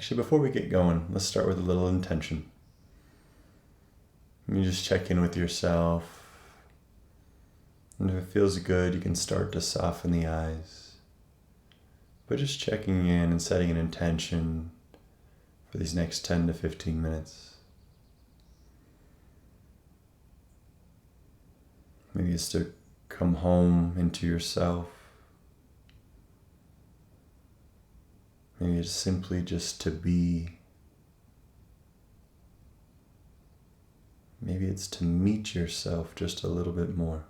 Actually, before we get going, let's start with a little intention. You just check in with yourself. And if it feels good, you can start to soften the eyes. But just checking in and setting an intention for these next 10 to 15 minutes. Maybe it's to come home into yourself. Maybe it's simply just to be. Maybe it's to meet yourself just a little bit more.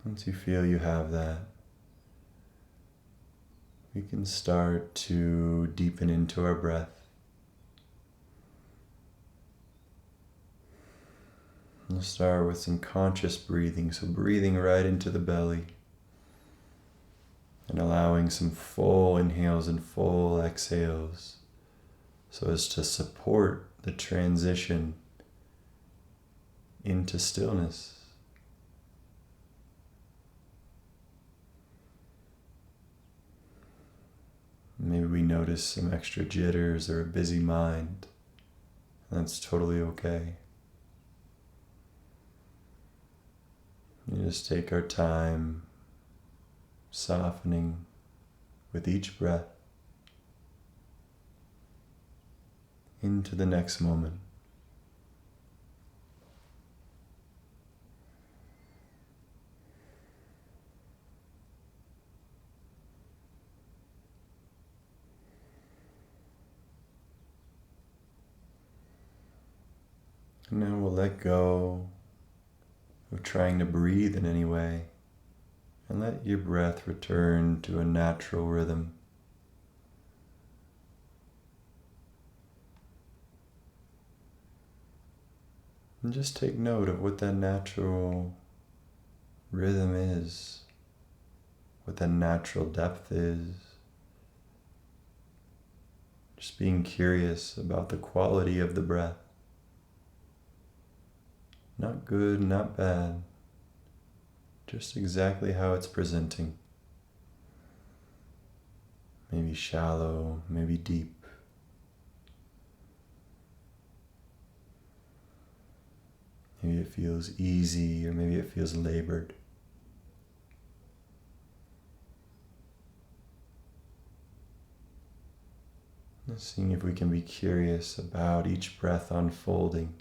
Once you feel you have that, we can start to deepen into our breath. We'll start with some conscious breathing, so breathing right into the belly and allowing some full inhales and full exhales so as to support the transition into stillness. Maybe we notice some extra jitters or a busy mind. That's totally okay. We just take our time softening with each breath into the next moment. And now we'll let go of trying to breathe in any way and let your breath return to a natural rhythm. And just take note of what that natural rhythm is, what that natural depth is. Just being curious about the quality of the breath. Not good, not bad, just exactly how it's presenting. Maybe shallow, maybe deep. Maybe it feels easy, or maybe it feels labored. Let's see if we can be curious about each breath unfolding.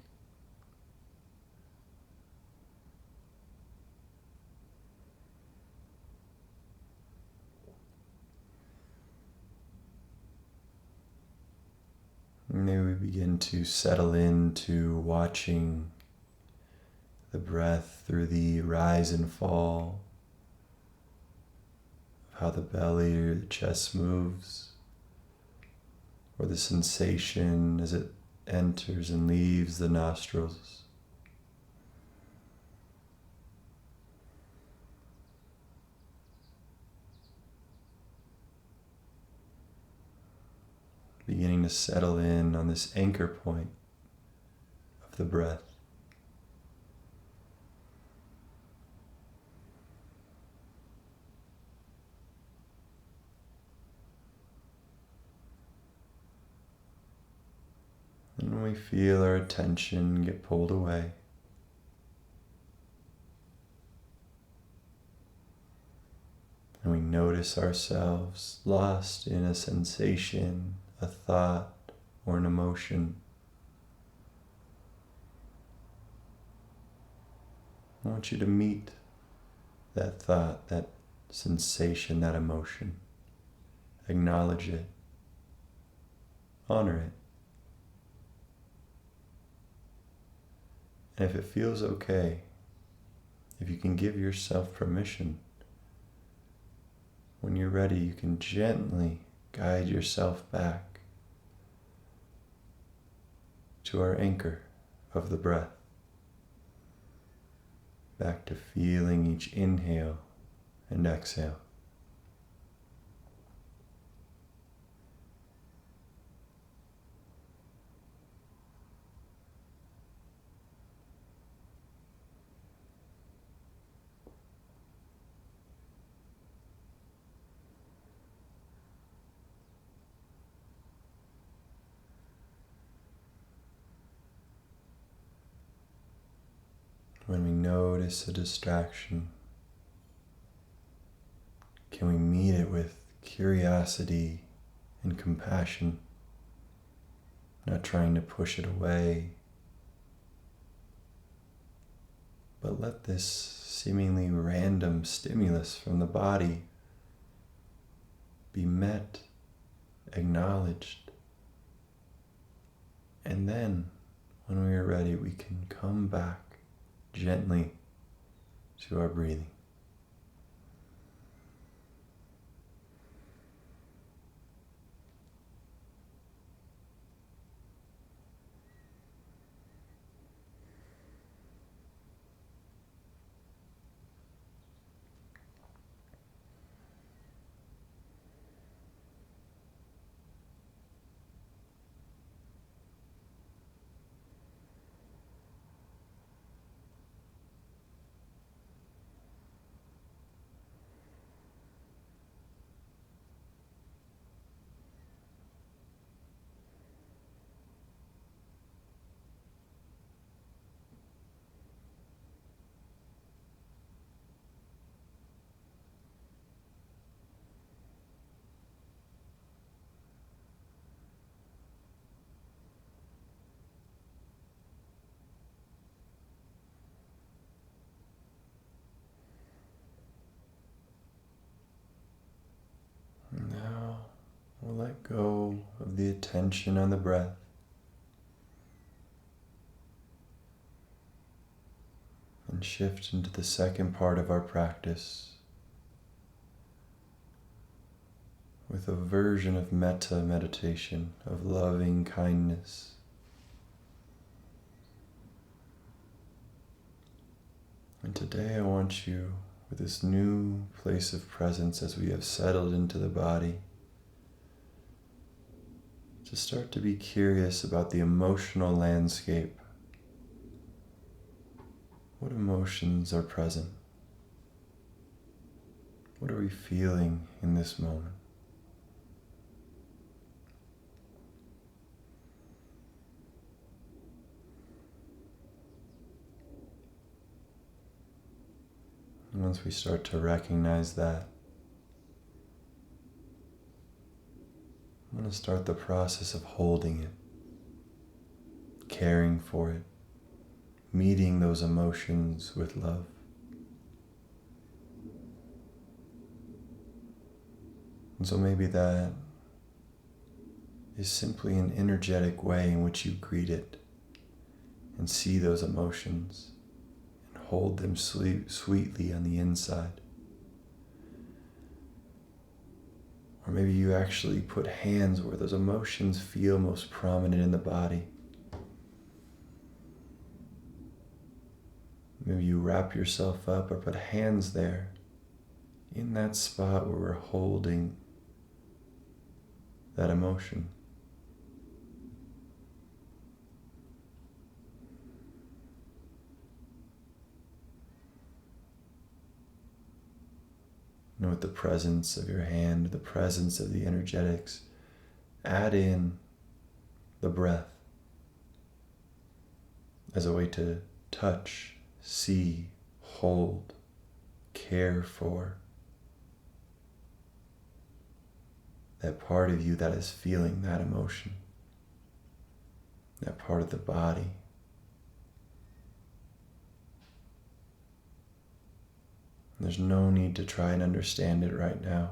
Maybe we begin to settle into watching the breath through the rise and fall of how the belly or the chest moves, or the sensation as it enters and leaves the nostrils. Beginning to settle in on this anchor point of the breath. And when we feel our attention get pulled away, and we notice ourselves lost in a sensation, a thought, or an emotion, I want you to meet that thought, that sensation, that emotion. Acknowledge it. Honor it. And if it feels okay, if you can give yourself permission, when you're ready, you can gently guide yourself back to our anchor of the breath, back to feeling each inhale and exhale. When we notice a distraction, can we meet it with curiosity and compassion, not trying to push it away, but let this seemingly random stimulus from the body be met, acknowledged, and then when we are ready, we can come back gently to our breathing. Now we'll let go of the attention on the breath and shift into the second part of our practice with a version of metta meditation, of loving kindness. And today I want you, with this new place of presence as we have settled into the body, to start to be curious about the emotional landscape. What emotions are present? What are we feeling in this moment? And once we start to recognize that, I'm going to start the process of holding it, caring for it, meeting those emotions with love. And so maybe that is simply an energetic way in which you greet it and see those emotions and hold them sweetly on the inside. Or maybe you actually put hands where those emotions feel most prominent in the body. Maybe you wrap yourself up or put hands there in that spot where we're holding that emotion. And with the presence of your hand, the presence of the energetics, add in the breath as a way to touch, see, hold, care for that part of you that is feeling that emotion, that part of the body. There's no need to try and understand it right now.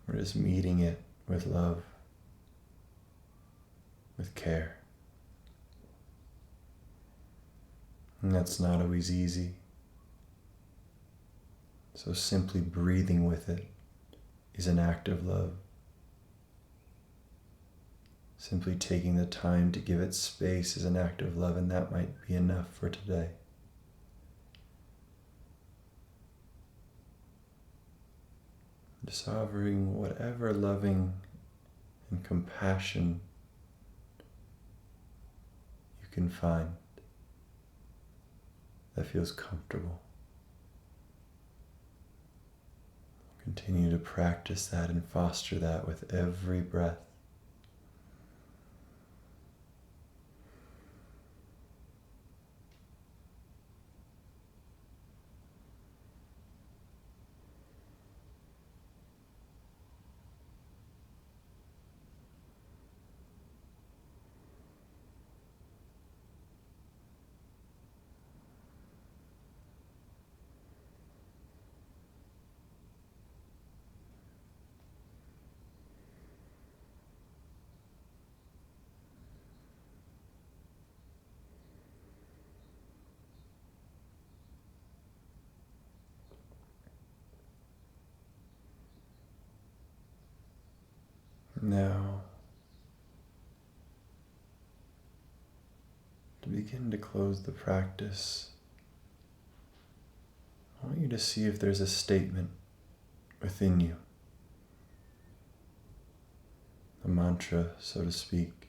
We're just meeting it with love, with care. And that's not always easy. So simply breathing with it is an act of love. Simply taking the time to give it space is an act of love, and that might be enough for today. Just offering whatever loving and compassion you can find that feels comfortable. Continue to practice that and foster that with every breath. Now, to begin to close the practice, I want you to see if there's a statement within you, a mantra, so to speak,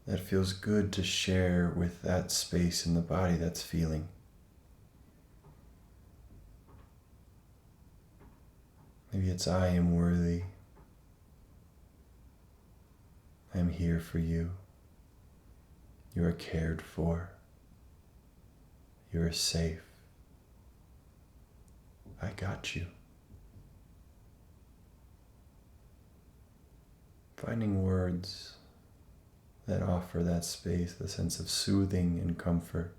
that feels good to share with that space in the body that's feeling. Maybe it's I am worthy. I am here for you. You are cared for. You are safe. I got you. Finding words that offer that space, the sense of soothing and comfort.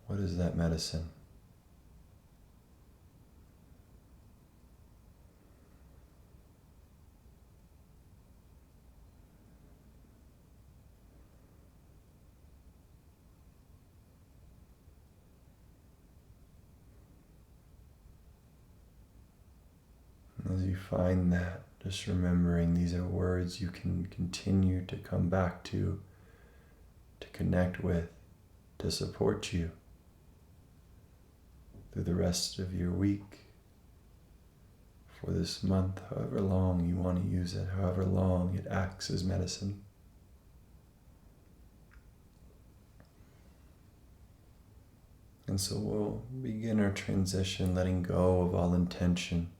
What is that medicine? As you find that, just remembering these are words you can continue to come back to connect with, to support you through the rest of your week, for this month, however long you want to use it, however long it acts as medicine. And so we'll begin our transition, letting go of all intention.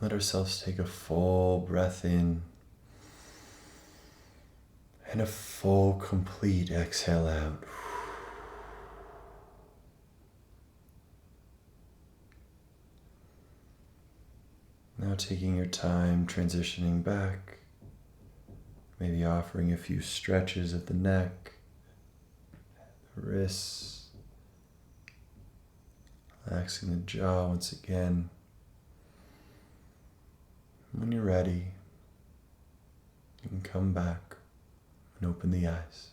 Let ourselves take a full breath in and a full, complete exhale out. Now taking your time, transitioning back, maybe offering a few stretches at the neck, the wrists, relaxing the jaw once again. When you're ready, you can come back and open the eyes.